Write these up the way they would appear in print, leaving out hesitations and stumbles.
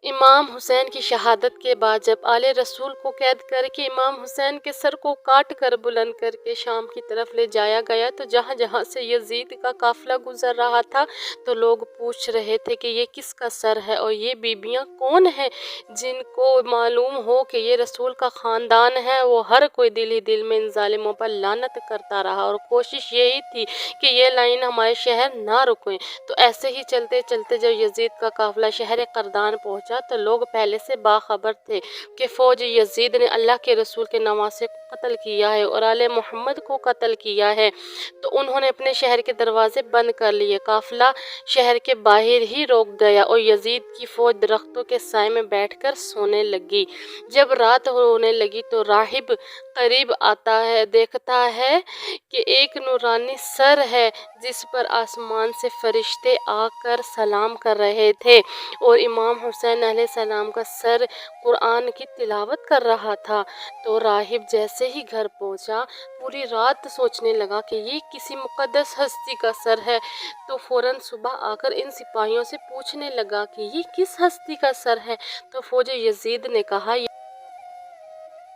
इमाम हुसैन की शहादत के बाद जब आले रसूल को कैद करके इमाम हुसैन के सर को काट कर बुलंद करके शाम की तरफ ले जाया गया, तो जहाँ जहाँ से यजीद का काफिला गुजर रहा था तो लोग पूछ रहे थे कि ये किसका सर है और ये बीबियाँ कौन हैं। जिनको मालूम हो कि ये रसूल का ख़ानदान है, वो हर कोई दिल ही दिल में इन जालिमों पर लानत करता रहा और कोशिश यही थी कि ये लाइन हमारे शहर ना रुकें। तो ऐसे ही चलते चलते जब यजीद का काफिला शहर करदान पहुंचा तो लोग पहले से बाखबर थे कि फौज यजीद ने अल्लाह के रसूल के नवासे को कत्ल किया है और आले मोहम्मद को कत्ल किया है। तो उन्होंने अपने शहर के दरवाजे बंद कर लिए। काफिला शहर के बाहर ही रोक गया और यजीद की फौज दरख्तों के साए में बैठकर सोने लगी। जब रात होने लगी तो राहिब करीब आता है, देखता है कि एक नूरानी सर है जिस पर आसमान से फरिश्ते आकर सलाम कर रहे थे और इमाम हुसैन अलैहिस्सलाम का सर कुरान की तिलावत कर रहा था। तो राहिब जैसे ही घर पहुंचा पूरी रात सोचने लगा कि ये किसी मुकद्दस हस्ती का सर है। तो फौरन सुबह आकर इन सिपाहियों से पूछने लगा कि ये किस हस्ती का सर है। तो फौज यजीद ने कहा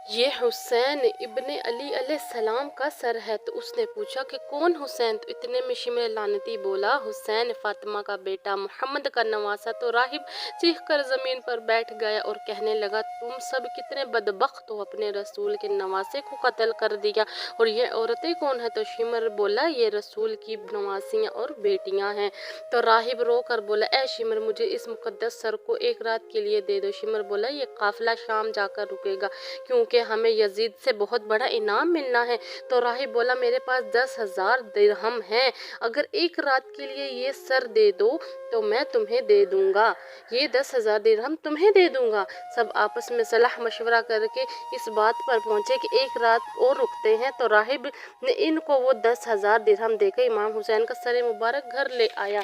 ये हुसैन इब्ने अली अलैहिस्सलाम का सर है। तो उसने पूछा कि कौन हुसैन। तो इतने में शिमर लानती बोला, हुसैन फातिमा का बेटा, मोहम्मद का नवासा। तो राहिब चीख कर ज़मीन पर बैठ गया और कहने लगा, तुम सब कितने बदबख्त हो, अपने रसूल के नवासे को कत्ल कर दिया। और ये औरतें कौन है। तो शिमर बोला, ये रसूल की नवासियाँ और बेटियाँ हैं। तो राहिब रो कर बोला, ए शिमर, मुझे इस मुकद्दस सर को एक रात के लिए दे दो। शिमर बोला, ये काफिला शाम जाकर रुकेगा क्योंकि हमें यजीद से बहुत बड़ा इनाम मिलना है। तो राहिब बोला, मेरे पास 10,000 दिरहम हैं, अगर एक रात के लिए ये सर दे दो तो मैं तुम्हें दे दूंगा, ये 10,000 दिरहम तुम्हें दे दूंगा। सब आपस में सलाह मशवरा करके इस बात पर पहुंचे कि एक रात और रुकते हैं। तो राहिब ने इनको वो 10,000 दिरहम देकर इमाम हुसैन का सर मुबारक घर ले आया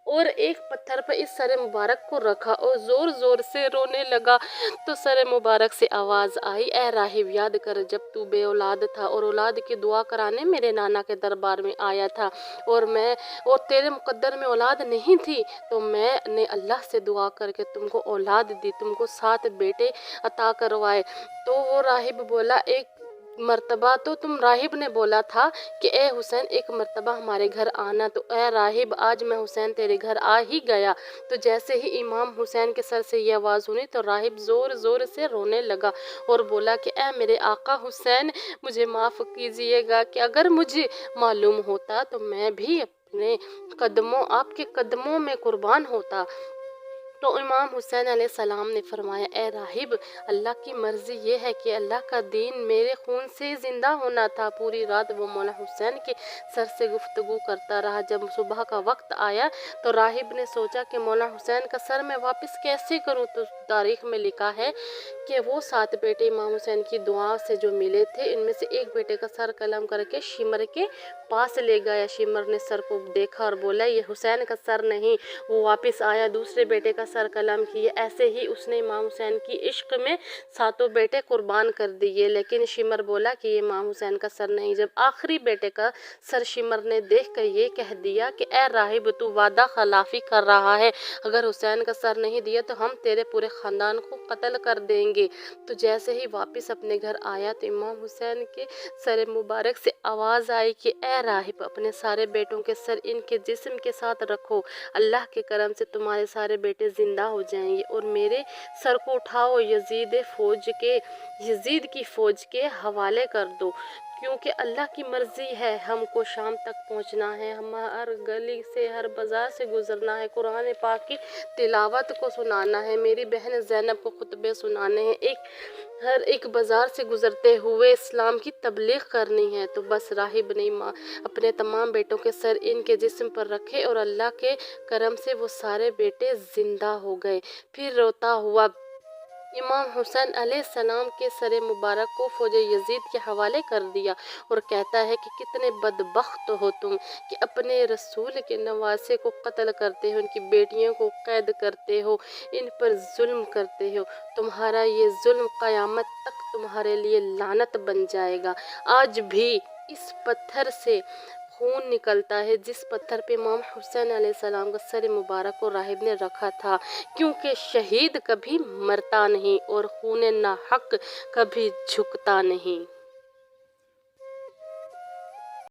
और एक पत्थर पर इस सर मुबारक को रखा और ज़ोर ज़ोर से रोने लगा। तो सर मुबारक से आवाज़ आई, ए राहिब, याद कर जब तू बे औलाद था और औलाद की दुआ कराने मेरे नाना के दरबार में आया था और तेरे मुकद्दर में औलाद नहीं थी, तो मैंने अल्लाह से दुआ करके तुमको औलाद दी, तुमको 7 बेटे अता करवाए। तो वो राहिब बोला, एक मर्तबा तो तुम राहिब ने बोला था कि ए हुसैन, एक मर्तबा हमारे घर आना। तो ए राहिब, आज मैं हुसैन तेरे घर आ ही गया। तो जैसे ही इमाम हुसैन के सर से ये आवाज़ सुनी तो राहिब ज़ोर ज़ोर से रोने लगा और बोला कि ए मेरे आका हुसैन, मुझे माफ़ कीजिएगा कि अगर मुझे मालूम होता तो मैं भी अपने आपके कदमों में कुर्बान होता। तो इमाम हुसैन अलैहिस्सलाम ने फरमाया, ए राहिब, अल्लाह की मर्ज़ी ये है कि अल्लाह का दीन मेरे खून से ज़िंदा होना था। पूरी रात वो मौला हुसैन के सर से गुफ्तगू करता रहा। जब सुबह का वक्त आया तो राहिब ने सोचा कि मौला हुसैन का सर मैं वापस कैसे करूं। तो तारीख़ में लिखा है कि वो 7 बेटे इमाम हुसैन की दुआ से जो मिले थे, इनमें से एक बेटे का सर कलम करके शिमर के पास ले गया। शिमर ने सर को देखा और बोला, ये हुसैन का सर नहीं। वो वापस आया, दूसरे बेटे का सर कलम किए। ऐसे ही उसने इमाम हुसैन की इश्क में 7 बेटे कुर्बान कर दिए, लेकिन शिमर बोला कि ये इमाम हुसैन का सर नहीं। जब आखिरी बेटे का सर शिमर ने देख कर ये कह दिया कि ए राहिब, तू वादा खिलाफी कर रहा है, अगर हुसैन का सर नहीं दिया तो हम तेरे पूरे ख़ानदान को कत्ल कर देंगे। तो जैसे ही वापस अपने घर आया तो इमाम हुसैन के सर मुबारक से आवाज़ आई कि ए राहिब, अपने सारे बेटों के सर इनके जिस्म के साथ रखो, अल्लाह के करम से तुम्हारे सारे बेटे ज़िंदा हो जाएंगे और मेरे सर को उठाओ यजीद की फ़ौज के हवाले कर दो, क्योंकि अल्लाह की मर्ज़ी है, हमको शाम तक पहुंचना है, हम हर गली से हर बाज़ार से गुज़रना है, कुरान पाक की तिलावत को सुनाना है, मेरी बहन ज़ैनब को खुतबे सुनाने हैं, हर एक बाज़ार से गुज़रते हुए इस्लाम की तबलीग करनी है। तो बस राहिब ने अपने तमाम बेटों के सर इनके जिस्म पर रखे और अल्लाह के करम से वो सारे बेटे ज़िंदा हो गए। फिर रोता हुआ इमाम हुसैन अलैहिस्सलाम के सर मुबारक को फौज यजीद के हवाले कर दिया और कहता है कि कितने बदबख्त हो तुम कि अपने रसूल के नवासे को कत्ल करते हो, उनकी बेटियों को कैद करते हो, इन पर जुल्म करते हो। तुम्हारा ये जुल्म क़यामत तक तुम्हारे लिए लानत बन जाएगा। आज भी इस पत्थर से خون نکلتا ہے جس پتھر پہ امام حسین علیہ السلام کا سر مبارک کو راہب نے رکھا تھا، کیونکہ شہید کبھی مرتا نہیں اور خون ناحق کبھی جھکتا نہیں۔